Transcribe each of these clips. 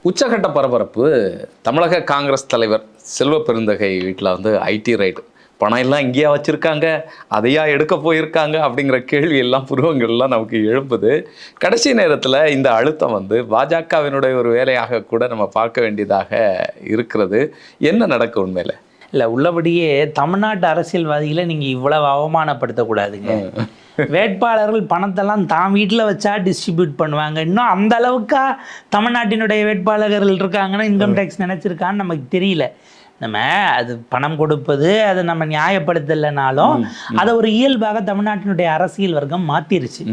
உச்சகட்ட பரபரப்பு. தமிழக காங்கிரஸ் தலைவர் செல்வ பெருந்தகை வீட்டில் வந்து ஐடி ரைடு. பணம் எல்லாம் இங்கேயா வச்சுருக்காங்க, அதையா எடுக்க போயிருக்காங்க அப்படிங்கிற கேள்வி எல்லாம் புருவங்கள்லாம் நமக்கு எழுப்புது. கடைசி நேரத்தில் இந்த அழுத்தம் வந்து பாஜகவினுடைய ஒரு வேலையாக கூட நம்ம பார்க்க வேண்டியதாக இருக்கிறது. என்ன நடக்கும் உண்மையில்? இல்லை, உள்ளபடியே தமிழ்நாட்டு அரசியல்வாதிகளை நீங்கள் இவ்வளவு அவமானப்படுத்தக்கூடாதுங்க. வேட்பாளர்கள் பணத்தெல்லாம் தான் வீட்டில் வச்சா டிஸ்ட்ரிபியூட் பண்ணுவாங்க. இன்னும் அந்த அளவுக்கா தமிழ்நாட்டினுடைய வேட்பாளர்கள் இருக்காங்கன்னா இன்கம் டேக்ஸ் நினச்சிருக்கான்னு நமக்கு தெரியல. நம்ம அது பணம் கொடுப்பது அதை நம்ம நியாயப்படுத்தலைனாலும் அதை ஒரு இயல்பாக தமிழ்நாட்டினுடைய அரசியல் வர்க்கம் மாற்றிருச்சு.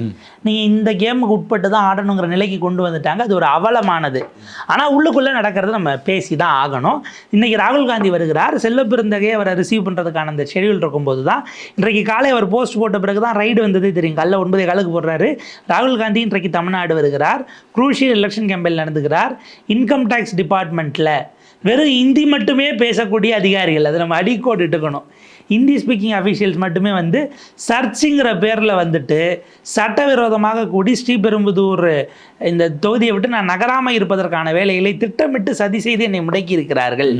நீங்கள் இந்த கேமுக்கு உட்பட்டு தான் ஆடணுங்கிற நிலைக்கு கொண்டு வந்துட்டாங்க. அது ஒரு அவலமானது. ஆனால் உள்ளுக்குள்ளே நடக்கிறது நம்ம பேசி தான் ஆகணும். இன்றைக்கி ராகுல் காந்தி வருகிறார். செல்வ பெருந்தகையை அவரை ரிசீவ் பண்ணுறதுக்கான அந்த ஷெடியூல் இருக்கும்போது தான் இன்றைக்கு காலை அவர் போஸ்ட் போட்ட பிறகு தான் ரைடு வந்ததே தெரியும். காலைல 9 போடுறாரு. ராகுல் காந்தி இன்றைக்கு தமிழ்நாடு வருகிறார். குரூஷியல் எலெக்ஷன் கேம்பெயின் நடந்துகிறார். இன்கம் டேக்ஸ் டிபார்ட்மெண்ட்டில் வெறும் ஹிந்தி மட்டுமே பேசக்கூடிய அதிகாரிகள், அதை நம்ம அடிக்கோடு இட்டுக்கணும். ஹிந்தி ஸ்பீக்கிங் அஃபீஷியல்ஸ் மட்டுமே வந்து சர்ச்சுங்கிற பேரில் வந்துட்டு சட்டவிரோதமாக கூடி ஸ்ரீபெரும்புதூர் இந்த தொகுதியை விட்டு நான் நகராமல் இருப்பதற்கான வேலைகளை திட்டமிட்டு சதி செய்து என்னை முடக்கி இருக்கிறார்கள்.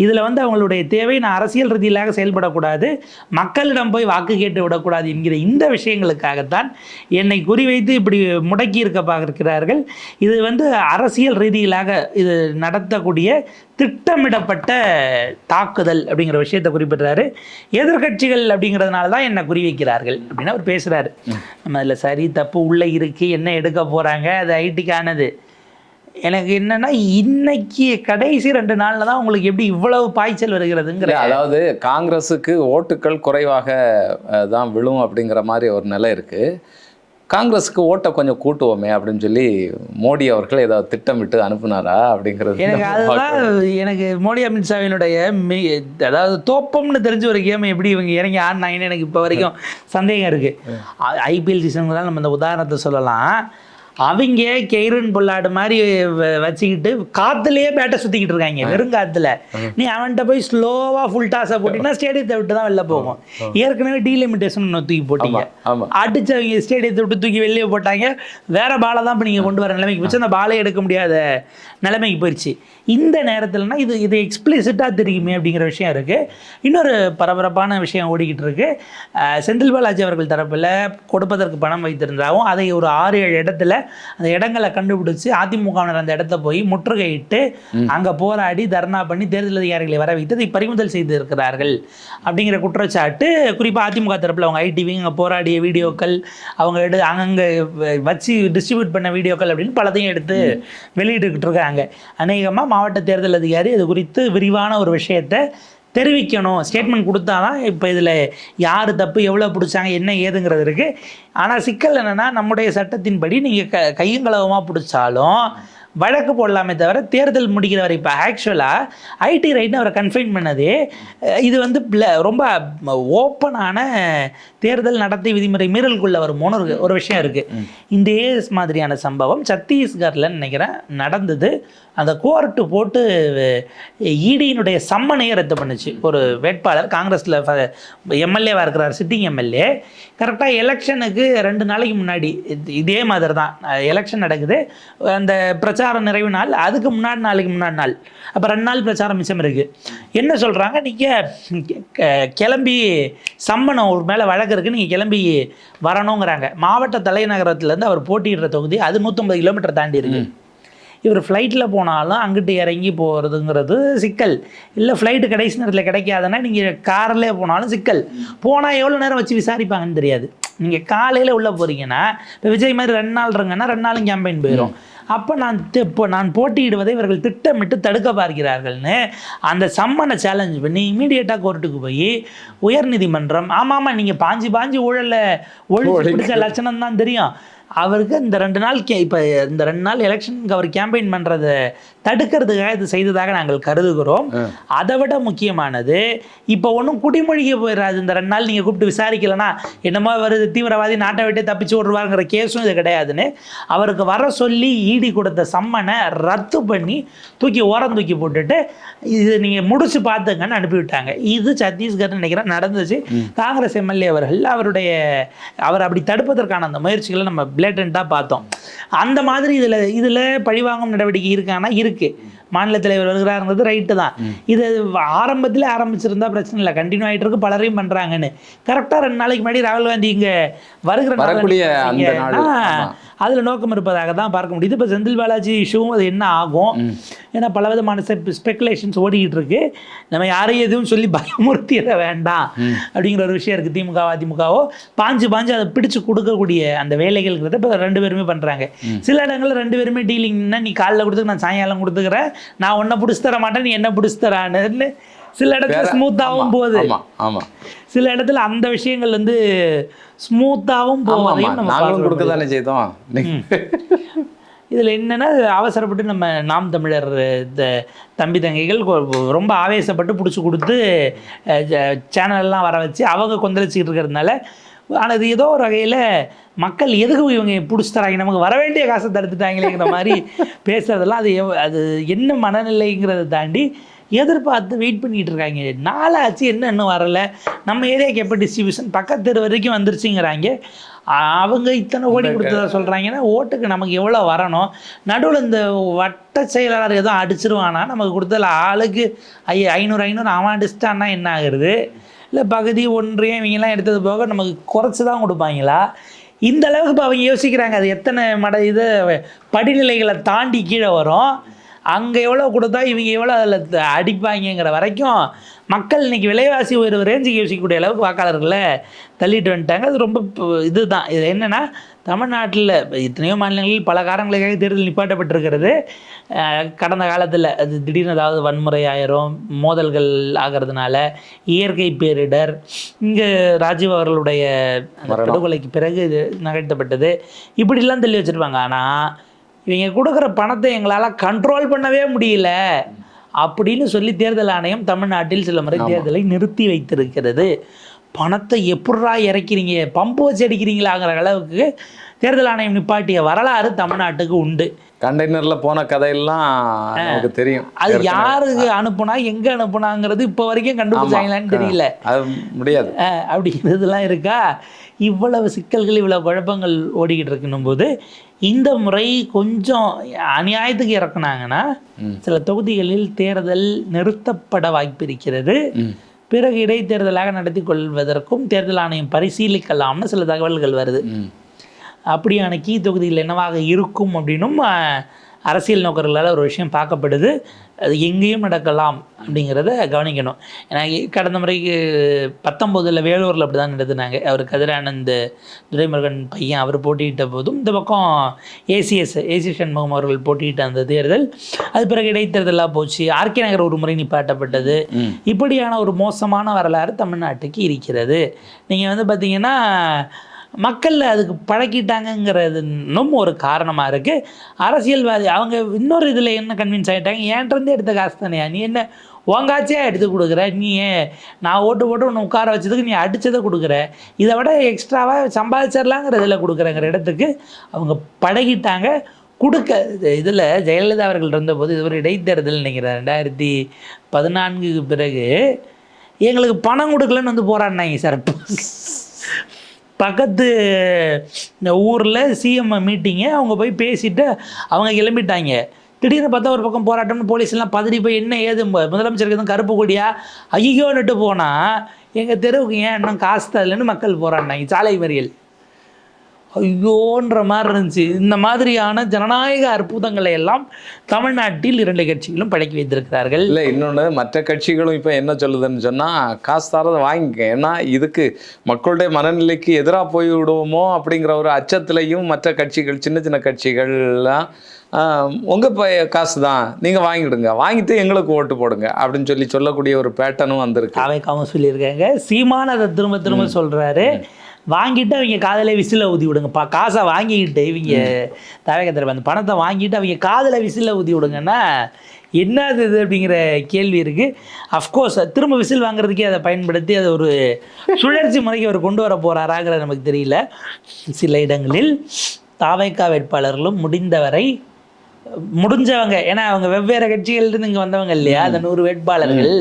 இதில் வந்து அவங்களுடைய தேவை நான் அரசியல் ரீதியிலாக செயல்படக்கூடாது, மக்களிடம் போய் வாக்கு கேட்டு விடக்கூடாது என்கிற இந்த விஷயங்களுக்காகத்தான் என்னை குறிவைத்து இப்படி முடக்கி இருக்க பார்க்கிறார்கள். இது வந்து அரசியல் ரீதியிலாக இது நடத்தக்கூடிய திட்டமிடப்பட்ட தாக்குதல் அப்படிங்கிற விஷயத்தை குறிப்பிட்றாரு. எதிர்கட்சிகள் அப்படிங்கிறதுனால தான் என்னை குறிவைக்கிறார்கள் அப்படின்னு அவர் பேசுகிறாரு. நம்ம அதில் சரி தப்பு உள்ளே இருக்குது, என்ன எடுக்க போகிறாங்க, அது ஐடிக்கானது. எனக்கு என்னன்னா இன்னைக்கு கடைசி 2 நாள்ல தான் உங்களுக்கு எப்படி இவ்வளவு பாய்ச்சல் வருகிறதுங்கிற, அதாவது காங்கிரஸுக்கு ஓட்டுக்கள் குறைவாக தான் விழும் அப்படிங்கிற மாதிரி ஒரு நிலை இருக்கு. காங்கிரஸுக்கு ஓட்டை கொஞ்சம் கூட்டுவோமே அப்படின்னு சொல்லி மோடி அவர்கள் ஏதாவது திட்டமிட்டு அனுப்புனாரா அப்படிங்கிறது எனக்கு அதுதான். எனக்கு மோடி அமித்ஷாவினுடைய அதாவது தோப்பம்னு தெரிஞ்ச ஒரு கேம் எப்படி இவங்க இறங்கி ஆடினாங்கன்னு எனக்கு இப்போ வரைக்கும் சந்தேகம் இருக்குது. ஐபிஎல் சீசனுக்கு தான் நம்ம இந்த உதாரணத்தை சொல்லலாம். அவங்க கெய்ரன் பொல்லாடு மாதிரி வச்சுக்கிட்டு காற்றுலேயே பேட்டை சுற்றிக்கிட்டு இருக்காங்க, வெறும் காற்றுல. நீ அவன்கிட்ட போய் ஸ்லோவாக ஃபுல் டாஸை போட்டிங்கன்னா ஸ்டேடியத்தை விட்டு தான் வெளில போகும். ஏற்கனவே டீலிமிட்டேஷன் தூக்கி போட்டீங்க, அடிச்சு அவங்க ஸ்டேடியத்தை விட்டு தூக்கி வெளியே போட்டாங்க. வேற பாலை தான் இப்போ நீங்கள் கொண்டு வர நிலைமைக்கு வச்சு அந்த பாலை எடுக்க முடியாத நிலைமைக்கு போயிடுச்சு. இந்த நேரத்தில்னா இது எக்ஸ்பிளிசிட்டாக தெரியுமே அப்படிங்கிற விஷயம் இருக்குது. இன்னொரு பரபரப்பான விஷயம் ஓடிக்கிட்டு இருக்கு. செந்தில் பாலாஜி அவர்கள் தரப்பில் கொடுப்பதற்கு பணம் வைத்திருந்தாலும் அதை ஒரு 6-7 இடத்துல அந்த இடங்களை கண்டுபிடிச்சு அதிமுகவினர் அந்த இடத்த போய் முற்றுகையிட்டு அங்கே போராடி தர்ணா பண்ணி தேர்தல் அதிகாரிகளை வர வைத்து அதை பறிமுதல் செய்து இருக்கிறார்கள் அப்படிங்கிற குற்றச்சாட்டு. குறிப்பாக அதிமுக தரப்பில் அவங்க ஐடிவி அங்கே போராடிய வீடியோக்கள், அவங்க அங்கங்கே வச்சு டிஸ்ட்ரிபியூட் பண்ண வீடியோக்கள் அப்படின்னு பலதையும் எடுத்து வெளியிட்டுக்கிட்டு இருக்காங்க. அநேகமாக மாவட்ட தேர்தல் அதிகாரி அது குறித்து விரிவான ஒரு விஷயத்தை தெரிவிக்கணும், ஸ்டேட்மெண்ட் கொடுத்தா தான் இப்போ இதில் யார் தப்பு, எவ்வளோ பிடிச்சாங்க, என்ன ஏதுங்கிறது இருக்குது. ஆனால் சிக்கல் என்னென்னா நம்முடைய சட்டத்தின்படி நீங்கள் கையும் களவுமாக பிடிச்சாலும் வழக்கு போடலாமே தவிர தேர்தல் முடிக்கிற வரை. இப்போ ஆக்சுவலாக ஐடி ரைட்னு அவரை கன்ஃபைன் பண்ணது இது வந்து ரொம்ப ஓப்பனான தேர்தல் நடத்தை விதிமுறை மீறலுக்குள்ள வருமோன்னு ஒரு விஷயம் இருக்குது. இந்த மாதிரியான சம்பவம் சத்தீஸ்கரில் நினைக்கிறேன் நடந்தது. அந்த கோர்ட்டு போட்டு இடியினுடைய சம்மனையை ரத்து பண்ணுச்சு. ஒரு வேட்பாளர் காங்கிரஸில் எம்எல்ஏவாக இருக்கிறார், சிட்டிங் எம்எல்ஏ. கரெக்டாக எலெக்ஷனுக்கு 2 நாளைக்கு முன்னாடி இதே மாதிரி தான் எலெக்ஷன் நடக்குது. அந்த பிரச்சார நிறைவு நாள், அதுக்கு நாளைக்கு முன்னாடி நாள், அப்போ 2 நாள் பிரச்சாரம் மிச்சம் இருக்குது. என்ன சொல்கிறாங்க, நீங்கள் கிளம்பி சம்மனம் ஒரு மேலே வழக்கு இருக்குது, நீங்கள் கிளம்பி வரணுங்கிறாங்க. மாவட்ட தலைநகரத்துலேருந்து அவர் போட்டியிடுற தொகுதி அது 150 கிலோமீட்டர் தாண்டி இருக்குது. இவர் ஃப்ளைட்டில் போனாலும் அங்கிட்டு இறங்கி போகிறதுங்கிறது சிக்கல். இல்லை ஃப்ளைட்டு கடைசி நேரத்தில் கிடைக்காதுன்னா நீங்கள் காரில் போனாலும் சிக்கல். போனால் எவ்வளோ நேரம் வச்சு விசாரிப்பாங்கன்னு தெரியாது. நீங்கள் காலையில் உள்ளே போகிறீங்கன்னா இப்போ விஜய் மாதிரி 2 நாள் இருங்கன்னா 2 நாளும் கேம்பெயின் போயிடும். அப்போ நான் போட்டியிடுவதை இவர்கள் திட்டமிட்டு தடுக்க பார்க்கிறார்கள்னு அந்த சம்மனை சேலஞ்ச் பண்ணி இமீடியட்டாக கோர்ட்டுக்கு போய் உயர்நீதிமன்றம் ஆமாம் நீங்கள் பாஞ்சு ஊழலை ஒழிச்சு பிடிச்ச லட்சணம் தான் தெரியும் அவருக்கு. இந்த 2 நாள் இப்போ இந்த 2 நாள் எலெக்ஷனுக்கு அவர் கேம்பெயின் பண்ணுறதை தடுக்கிறதுக்காக இது செய்ததாக நாங்கள் கருதுகிறோம். அதை விட முக்கியமானது இப்போ ஒன்றும் குடிமொழிக்க போயிடாது. இந்த 2 நாள் நீங்கள் கூப்பிட்டு விசாரிக்கலைன்னா என்னமோ வருது தீவிரவாதி நாட்டை விட்டு தப்பிச்சு ஓடுவாருங்கிற கேஸும் இது கிடையாதுன்னு அவருக்கு வர சொல்லி இடி கொடுத்த சம்மனை ரத்து பண்ணி ஓரம் தூக்கி போட்டுட்டு இது நீங்கள் முடிச்சு பார்த்துங்கன்னு அனுப்பிவிட்டாங்க. இது சத்தீஸ்கர்னு நினைக்கிறேன் நடந்துச்சு. காங்கிரஸ் எம்எல்ஏ அவர்கள் அவர் அப்படி தடுப்பதற்கான அந்த முயற்சிகளை நம்ம பிளேட்டண்ட்டாக பார்த்தோம். அந்த மாதிரி இதில் பழிவாங்கும் நடவடிக்கை இருக்கானா இருக்குது. இருக்குது. மாநில தலைவர் வருகிறாருங்கிறது ரைட்டு தான். இது ஆரம்பத்திலே ஆரம்பிச்சிருந்தா பிரச்சனை இல்லை, கண்டினியூ ஆகிட்டு இருக்கு, பலரையும் பண்ணுறாங்கன்னு. கரெக்டாக 2 நாளைக்கு முன்னாடி ராகுல் காந்தி இங்கே வருகிற அதில் நோக்கம் இருப்பதாக தான் பார்க்க முடியுது. இப்போ செந்தில் பாலாஜி இஷ்யூவும் அது என்ன ஆகும், ஏன்னா பல விதமான ஸ்பெகுலேஷன்ஸ் ஓடிக்கிட்டு இருக்கு. நம்ம யாரையும் எதுவும் சொல்லி பயமுறுத்திட வேண்டாம் அப்படிங்கிற ஒரு விஷயம் இருக்குது. திமுக அதிமுகவோ பாஞ்சு அதை பிடிச்சு கொடுக்கக்கூடிய அந்த வேலைகள்ங்கிறத இப்போ 2 பேருமே பண்ணுறாங்க. சில இடங்களில் 2 பேருமே டீலிங்னா, நீ காலைல கொடுத்துக்க, நான் சாயங்காலம் கொடுத்துக்கிறேன், நான் உன்னை பிடிச்சி தர மாட்டேன், நீ என்ன பிடிச்சி தரான்னு சில இடத்துல ஸ்மூத்தாகவும் போகுது. சில இடத்துல அந்த விஷயங்கள் வந்து ஸ்மூத்தாகவும் போவதையும் நம்ம கொடுக்க தானே செய்தோம். இதில் என்னென்னா, அவசரப்பட்டு நம்ம நாம் தமிழர் இந்த தம்பி தங்கைகள் ரொம்ப ஆவேசப்பட்டு பிடிச்சி கொடுத்து சேனல்லாம் வர வச்சு அவங்க கொந்தளிச்சிக்கிட்டு இருக்கிறதுனால, ஆனால் இது ஏதோ ஒரு வகையில் மக்கள் எதுக்கு இவங்க பிடிச்சி தராங்க, நமக்கு வர வேண்டிய காசை தடுத்துட்டாங்களேங்கிற மாதிரி பேசுகிறதெல்லாம் அது என்ன மனநிலைங்கிறத தாண்டி எதிர்பார்த்து வெயிட் பண்ணிகிட்டு இருக்காங்க. நாளாச்சு, என்ன இன்னும் வரலை, நம்ம ஏரியாவுக்கு எப்போ டிஸ்ட்ரிபியூஷன், பக்கத்து தெரு வரைக்கும் வந்துருச்சுங்கிறாங்க. அவங்க இத்தனை கோடி கொடுத்ததா சொல்கிறாங்கன்னா, ஓட்டுக்கு நமக்கு எவ்வளோ வரணும், நடுவில் இந்த வட்ட செயலாளர் எதுவும் அடிச்சிருவானா, நமக்கு கொடுத்தல ஆளுக்கு 500 அவன் அடிச்சிட்டான்னா என்ன ஆகுறது, இல்லை பகுதி ஒன்றியம் இவங்கெல்லாம் எடுத்தது போக நமக்கு குறைச்சி தான் கொடுப்பாங்களா, இந்த அளவுக்கு இப்போ அவங்க யோசிக்கிறாங்க. அது எத்தனை படிநிலைகளை தாண்டி கீழே வரும், அங்கே எவ்வளோ கொடுத்தா இவங்க எவ்வளோ அதில் அடிப்பாங்கிற வரைக்கும் மக்கள் இன்றைக்கி விலைவாசி ஒரு ரேஞ்சுக்கு யோசிக்கக்கூடிய அளவுக்கு வாக்காளர்களை தள்ளிட்டு வந்துட்டாங்க. அது ரொம்ப இதுதான். இது என்னென்னா, தமிழ்நாட்டில் எத்தனையோ மாநிலங்களில் பல காரணங்களுக்காக தேர்தல் நிப்பாட்டப்பட்டிருக்கிறது. கடந்த காலத்தில் அது திடீர்னு ஏதாவது வன்முறை ஆயிரும், மோதல்கள் ஆகிறதுனால, இயற்கை பேரிடர், இங்கே ராஜீவ் அவர்களுடைய படுகொலைக்கு பிறகு இது நகர்த்தப்பட்டது, இப்படிலாம் தள்ளி வச்சுருப்பாங்க. ஆனால் இவங்க கொடுக்குற பணத்தை எங்களால் கண்ட்ரோல் பண்ணவே முடியல அப்படின்னு சொல்லி தேர்தல் ஆணையம் தமிழ்நாட்டில் சில முறை தேர்தலை நிறுத்தி வைத்திருக்கிறது. பணத்தை எப்படா இறக்கிறீங்க, பம்பு வச்சு அடிக்கிறீங்களாங்கிற அளவுக்கு தேர்தல் ஆணையம் நிப்பாட்டிய வரலாறு தமிழ்நாட்டுக்கு உண்டு. கண்டெய்னரில் போன கதையெல்லாம் நமக்கு தெரியும். அது யாருக்கு அனுப்புனா, எங்கே அனுப்புனாங்கிறது இப்போ வரைக்கும் கண்டுபிடிச்சாங்களான்னு தெரியல, அது முடியாது அப்படிங்கிறதுலாம் இருக்கா. இவ்வளவு சிக்கல்கள், இவ்வளவு குழப்பங்கள் ஓடிக்கிட்டு இருக்கணும் போது இந்த முறை கொஞ்சம் அநியாயத்துக்கு இறக்குனாங்கன்னா சில தொகுதிகளில் தேர்தல் நிறுத்தப்பட வாய்ப்பு இருக்கிறது. பிறகு இடைத்தேர்தலாக நடத்தி கொள்வதற்கும் தேர்தல் ஆணையம் பரிசீலிக்கலாம்னு சில தகவல்கள் வருது. அப்படியான கீ தொகுதிகள் என்னவாக இருக்கும் அப்படின்னும் அரசியல் நோக்கர்களால் ஒரு விஷயம் பார்க்கப்படுது. அது எங்கேயும் நடக்கலாம் அப்படிங்கிறத கவனிக்கணும். ஏன்னா கடந்த முறைக்கு 19 வேலூரில் அப்படி தான் நடத்துனாங்க. அவர் கதிரானந்த் துரைமுருகன் பையன் அவர் போட்டியிட்ட போதும், இந்த பக்கம் ஏசி சண்முகம் அவர்கள் போட்டியிட்ட அந்த தேர்தல் அது பிறகு இடைத்தேர்தலாக போச்சு. ஆர்கே நகர் ஒரு முறை நிப்பாட்டப்பட்டது. இப்படியான ஒரு மோசமான வரலாறு தமிழ்நாட்டுக்கு இருக்கிறது. நீங்கள் வந்து பார்த்தீங்கன்னா மக்கள் அதுக்கு பழக்கிட்டாங்கங்கிறது இன்னும் ஒரு காரணமாக இருக்குது. அரசியல்வாதி அவங்க இன்னொரு இதில் என்ன கன்வின்ஸ் ஆகிட்டாங்க, ஏன்ட்டு எடுத்த காசு தானே, நீ என்ன உங்காச்சியாக எடுத்து கொடுக்குற, நீ நான் ஓட்டு ஒன்று உட்கார வச்சதுக்கு நீ அடித்ததை கொடுக்குற, இதை விட எக்ஸ்ட்ராவாக சம்பாதிச்சிடலாங்கிறதில் கொடுக்குறங்கிற இடத்துக்கு அவங்க பழகிட்டாங்க. இதில் ஜெயலலிதா அவர்கள் இருந்தபோது இது ஒரு இடைத்தேர்தல் நினைக்கிறேன் 2014 பிறகு எங்களுக்கு பணம் கொடுக்கலன்னு வந்து போராடினாங்க சார். பக்கத்து இந்த ஊரில் சிஎம் மீட்டிங்கு, அவங்க போய் பேசிவிட்டு அவங்க கிளம்பிட்டாங்க. திடீர்னு பார்த்தா ஒரு பக்கம் போராட்டம்னு போலீஸ்லாம் பதறி போய் என்ன ஏது முதலமைச்சருக்கு எதுவும் கருப்பு கொடியா ஐயோன்னுட்டு போனால் எங்கள் தெருவுக்கு ஏன் இன்னும் காசு தரலன்னு மக்கள் போராடினாங்க. சாலை மறியல் ஐயோன்ற மாதிரி இருந்துச்சு. இந்த மாதிரியான ஜனநாயக அற்புதங்களை எல்லாம் தமிழ்நாட்டில் 2 கட்சிகளும் பழக்கி வைத்திருக்கிறார்கள். இல்லை, இன்னொன்று மற்ற கட்சிகளும் இப்போ என்ன சொல்லுதுன்னு சொன்னால், காசு தரதை வாங்கிக்க, ஏன்னா இதுக்கு மக்களுடைய மனநிலைக்கு எதிராக போய் விடுவோமோ அப்படிங்கிற ஒரு அச்சத்துலையும் மற்ற கட்சிகள், சின்ன சின்ன கட்சிகள்லாம் உங்கள் காசு தான், நீங்கள் வாங்கிடுங்க, வாங்கிட்டு எங்களுக்கு ஓட்டு போடுங்க அப்படின்னு சொல்லக்கூடிய ஒரு பேட்டர்னும் வந்திருக்கு. அவைக்காகவும் சொல்லியிருக்காங்க. சீமான் அதை திரும்ப திரும்ப சொல்கிறாரு, வாங்கிட்டு அவங்க காதில் விசில ஊதி விடுங்கப்பா, காசை வாங்கிக்கிட்டு இவங்க தவக்கத்தில் அந்த பணத்தை வாங்கிட்டு அவங்க காதில் விசில ஊதி விடுங்கன்னா என்னது இது அப்படிங்கிற கேள்வி இருக்குது. அஃப்கோர்ஸ் திரும்ப விசில் வாங்குறதுக்கே அதை பயன்படுத்தி அதை ஒரு சுழற்சி முறைக்கு அவர் கொண்டு வர போகிறாராங்கிறது நமக்கு தெரியல. சில இடங்களில் தாவேக்கா வேட்பாளர்களும் முடிந்தவரை முடிஞ்சவங்க, ஏன்னா அவங்க வெவ்வேறு கட்சிகள்லேருந்து இங்கே வந்தவங்க இல்லையா, அந்த 100 வேட்பாளர்கள்,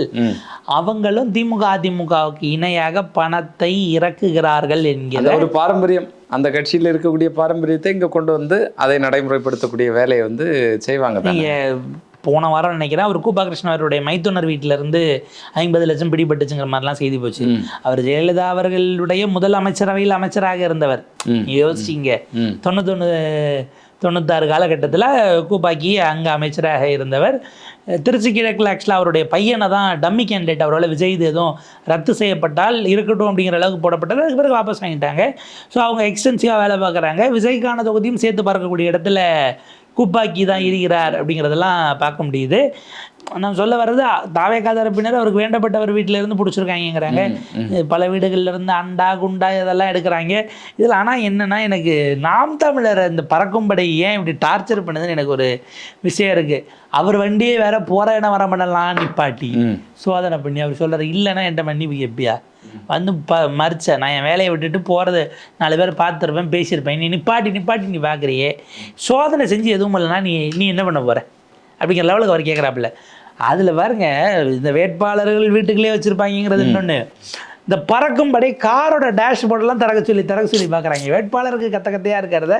அவங்களும் திமுக அதிமுகவுக்கு இணையாக பணத்தை இறக்குகிறார்கள் என்கிற ஒரு பாரம்பரியம், அந்த கட்சியில் இருக்கக்கூடிய பாரம்பரியத்தை இங்கே கொண்டு வந்து அதை நடைமுறைப்படுத்தக்கூடிய வேலையை வந்து செய்வாங்க. நீங்கள் போன வாரம் நினைக்கிறேன் அவர் கூபா கிருஷ்ணன் அவருடைய மைத்துனர் வீட்டிலேருந்து 50 லட்சம் பிடிபட்டுச்சுங்கிற மாதிரிலாம் செய்தி போச்சு. அவர் ஜெயலலிதா அவர்களுடைய முதல் அமைச்சரவையில் அமைச்சராக இருந்தவர். யோசிச்சிங்க 96 காலகட்டத்தில் கூப்பாக்கி அங்கே அமைச்சராக இருந்தவர். திருச்சி கிழக்கில் ஆக்சுவலாக அவருடைய பையனை தான் டம்மி கேண்டிடேட், அவரால் விஜய் இது எதுவும் ரத்து செய்யப்பட்டால் இருக்கட்டும் அப்படிங்கிற அளவுக்கு போடப்பட்டது. அதுக்கு பிறகு வாபஸ் வாங்கிட்டாங்க. ஸோ அவங்க எக்ஸ்டென்சிவாக வேலை பார்க்குறாங்க. விஜய்க்கான தொகுதியும் சேர்த்து பார்க்கக்கூடிய இடத்துல கூப்பாக்கி தான் இருக்கிறார் அப்படிங்கிறதெல்லாம் பார்க்க முடியுது. நான் சொல்ல வர்றது தாவேகா தரப்பினர் அவருக்கு வேண்டப்பட்டவர் வீட்டிலேருந்து பிடிச்சிருக்காங்கிறாங்க. பல வீடுகள்லேருந்து அண்டா குண்டா இதெல்லாம் எடுக்கிறாங்க. இதில் ஆனால் என்னென்னா எனக்கு நாம் தமிழர் இந்த பறக்கும்படை ஏன் இப்படி டார்ச்சர் பண்ணுதுன்னு எனக்கு ஒரு விஷயம் இருக்குது. அவர் வண்டியே வேற போகிற இடம் வர பண்ணலாம் நிப்பாட்டி சோதனை பண்ணி அவர் சொல்கிறார் இல்லைன்னா என்கிட்ட மன்னிப்பு எப்படியா வந்து மறிச்சேன், நான் என் வேலையை விட்டுட்டு போகிறது 4 பேர் பார்த்துருப்பேன் பேசியிருப்பேன், நீ நிப்பாட்டி நீ பார்க்குறியே, சோதனை செஞ்சு எதுவும் இல்லைன்னா நீ என்ன பண்ண போகிற அப்படிங்கிற லெவலுக்கு அவர் கேட்குறாப்புல. அதில் பாருங்க இந்த வேட்பாளர்கள் வீட்டுக்குள்ளே வச்சுருப்பாங்கிறது இன்னொன்று. இந்த பறக்கும்படை காரோட டேஷ்போர்டெல்லாம் திறக்க சொல்லி பார்க்குறாங்க. வேட்பாளருக்கு கத்தையாக இருக்கிறத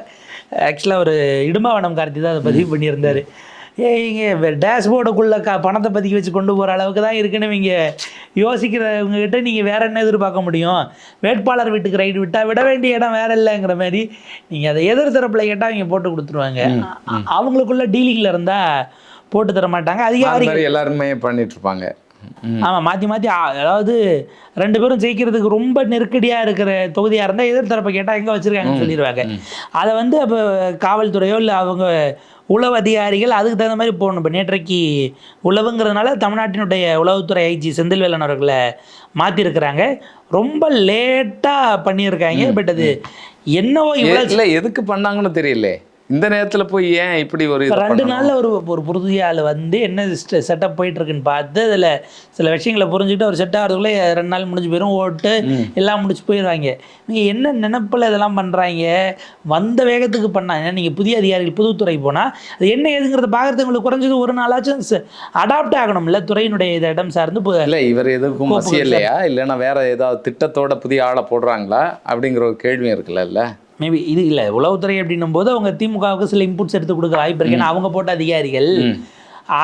ஆக்சுவலாக ஒரு இடும்பாவனம் கார்த்தி தான் அதை பதிவு பண்ணியிருந்தார். இங்கே டேஷ்போர்டுக்குள்ளே பணத்தை பதுக்கி வச்சு கொண்டு போகிற அளவுக்கு தான் இருக்குன்னு இங்கே யோசிக்கிறவங்ககிட்ட நீங்கள் வேறு என்ன எதிர்பார்க்க முடியும்? வேட்பாளர் வீட்டுக்கு ரைடு விட்டால் விட வேண்டிய இடம் வேறு இல்லைங்கிற மாதிரி நீங்கள் அதை எதிர்த்தரப்பில் கேட்டால் அவங்க போட்டு கொடுத்துருவாங்க. அவங்களுக்குள்ள டீலிங்கில் இருந்தால் போட்டு தர மாட்டாங்க. அதிகாரிகள் எல்லாருமே பண்ணிட்டு இருப்பாங்க. ஆமாம், மாற்றி அதாவது 2 பேரும் ஜெயிக்கிறதுக்கு ரொம்ப நெருக்கடியாக இருக்கிற தொகுதியாக இருந்தால் எதிர்த்தரப்பை கேட்டால் எங்கே வச்சுருக்காங்கன்னு சொல்லிடுவாங்க. அதை அப்போ காவல்துறையோ இல்லை அவங்க உளவு அதிகாரிகள் அதுக்கு தகுந்த மாதிரி போகணும். இப்போ நேற்றைக்கு உளவுங்கிறதுனால தமிழ்நாட்டினுடைய உளவுத்துறை ஐஜி செந்தில்வேலன் அவர்களை மாற்றிருக்கிறாங்க. ரொம்ப லேட்டாக பண்ணியிருக்காங்க. பட் அது என்னவோ இல்லை எதுக்கு பண்ணாங்கன்னு தெரியல. இந்த நேரத்தில் போய் ஏன் இப்படி ஒரு 2 நாளில் ஒரு புதிய ஆள் என்ன செட்டப் போயிட்டுருக்குன்னு பார்த்து அதில் சில விஷயங்களை புரிஞ்சுக்கிட்டு அவர் செட் ஆகிறதுக்குள்ளே 2 நாள் முடிஞ்சு போயிடும், ஓட்டு எல்லாம் முடிச்சு போயிடுவாங்க. நீங்கள் என்ன நினைப்பில் இதெல்லாம் பண்ணுறாங்க? வந்த வேகத்துக்கு பண்ணாங்க. நீங்கள் புதிய அதிகாரிகள் புதுத்துறை போனால் அது என்ன ஏதுங்கிறத பார்க்குறது உங்களுக்கு குறைஞ்சது 1 நாளாச்சும் அடாப்ட் ஆகணும் இல்லை துறையினுடைய இடம் சார்ந்து. இல்லை இவர் எதுக்கும் இல்லையா இல்லைன்னா வேற ஏதாவது திட்டத்தோட புதிய ஆளை போடுறாங்களா அப்படிங்கிற ஒரு கேள்வியும் இருக்குல்ல. இல்லை மேபி இது இல்லை உளவுத்துறை அப்படின்னும் போது அவங்க திமுகவுக்கு சில இன்புட்ஸ் எடுத்து கொடுக்க வாய்ப்பு இருக்கு. ஏன்னா அவங்க போட்ட அதிகாரிகள்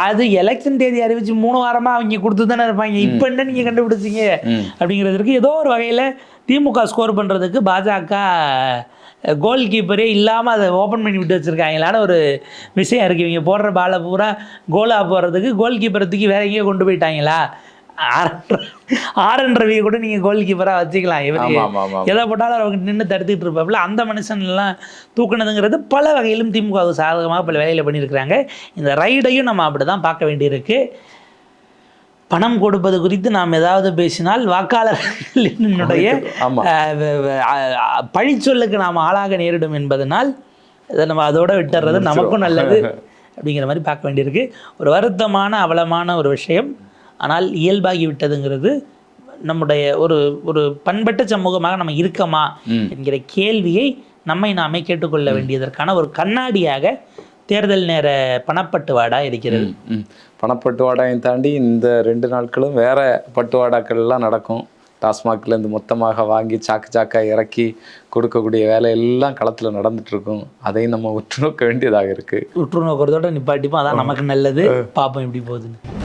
அது எலெக்ஷன் தேதி அறிவிச்சு 3 வாரமாக அவங்க கொடுத்து தானே இருப்பாங்க. இப்போ என்ன நீங்கள் கண்டுபிடிச்சிங்க அப்படிங்கிறதுக்கு ஏதோ ஒரு வகையில் திமுக ஸ்கோர் பண்ணுறதுக்கு பாஜக கோல் கீப்பரே இல்லாமல் அதை ஓப்பன் பண்ணி விட்டு வச்சுருக்காங்களான்னு ஒரு விஷயம் இருக்குது. இவங்க போடுற பாலை பூரா கோலாக போடுறதுக்கு கோல் கீப்பரை தூக்கி வேற எங்கேயோ கொண்டு போயிட்டாங்களா? ஆரன் ரவியை கூட நீங்கள் கோல் கீப்பராக வச்சுக்கலாம். இவர் எதை போட்டாலும் அவங்க நின்று தடுத்துக்கிட்டு இருப்பாப்புல. அந்த மனுஷன்லாம் தூக்குனதுங்கிறது பல வகையிலும் திமுக சாதகமாக பல வேலையில் பண்ணியிருக்கிறாங்க. இந்த ரைடையும் நம்ம அப்படி தான் பார்க்க வேண்டியிருக்கு. பணம் கொடுப்பது குறித்து நாம் ஏதாவது பேசினால் வாக்காளர்களுடைய பழிச்சொல்லுக்கு நாம் ஆளாக நேரிடும் என்பதனால் இதை நம்ம அதோட விட்டுறது நமக்கும் நல்லது அப்படிங்கிற மாதிரி பார்க்க வேண்டியிருக்கு. ஒரு வருத்தமான அவலமான ஒரு விஷயம். ஆனால் இயல்பாகி விட்டதுங்கிறது நம்முடைய ஒரு பண்பட்ட சமூகமாக நம்ம இருக்கமா என்கிற கேள்வியை நம்மை நாமே கேட்டுக்கொள்ள வேண்டியதற்கான ஒரு கண்ணாடியாக தேர்தல் நேர பணப்பட்டுவாடா இருக்கிறது. பணப்பட்டுவாடாயும் தாண்டி இந்த 2 நாட்களும் வேற பட்டுவாடாக்கள்லாம் நடக்கும். டாஸ்மாக்லேருந்து மொத்தமாக வாங்கி சாக்காக இறக்கி கொடுக்கக்கூடிய வேலை எல்லாம் களத்தில் நடந்துட்டுருக்கும். அதையும் நம்ம உற்று நோக்க வேண்டியதாக இருக்குது. உற்று நோக்கிறதோட நிப்பாட்டிப்போம். அதான் நமக்கு நல்லது. பார்ப்போம் எப்படி போகுதுன்னு.